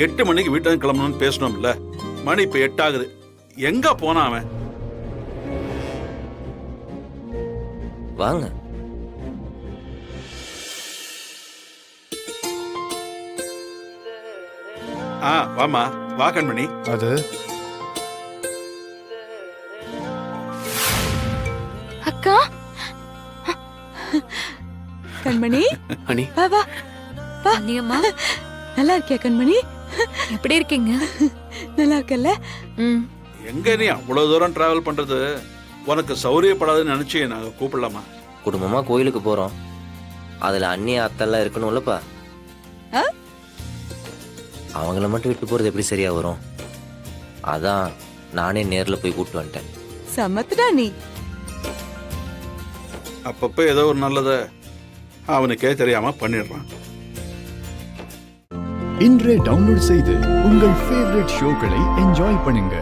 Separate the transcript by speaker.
Speaker 1: 8 மணிக்கு வீட்டுல இருந்து கிளம்பணும்னு பேசணும்ல. மணி இப்ப 8 ஆகுது. எங்க போனா அவன்?
Speaker 2: வாங்க.
Speaker 1: வாமா, வா கண்மணி.
Speaker 3: அது
Speaker 4: அக்கா கண்மணி,
Speaker 5: அனி
Speaker 4: வா வா வா.
Speaker 6: அம்மா
Speaker 4: நல்லா இருக்கியா கண்மணி?
Speaker 6: எப்படி இருக்கீங்க?
Speaker 4: நல்லா இருக்கல்ல?
Speaker 6: ம்.
Speaker 1: எங்க நீ அவ்வளவு தூரம் டிராவல் பண்றது உனக்கு சௌரியப்படாதுன்னு நினைச்சு நாங்க கூப்பிடலாமா?
Speaker 2: குடும்பமா கோயிலுக்கு போறோம். அதுல அண்ணி அத்தெல்லாம் இருக்கணும்லப்பா.
Speaker 4: ஆ?
Speaker 2: அவங்கள மட்டும் விட்டு போறது எப்படி சரியா வரும்? அதான் நானே நேர்ல போய் கூப்பிட்டு வந்துட்டேன்.
Speaker 4: சமத்துடா நீ.
Speaker 1: அப்பப்ப ஏதோ ஒரு நல்லத அவனுக்கே தெரியாம பண்ணிடுறான்.
Speaker 7: இன்றே டவுன்லோட் செய்து உங்கள் ஃபேவரட் ஷோக்களை என்ஜாய் பண்ணுங்க.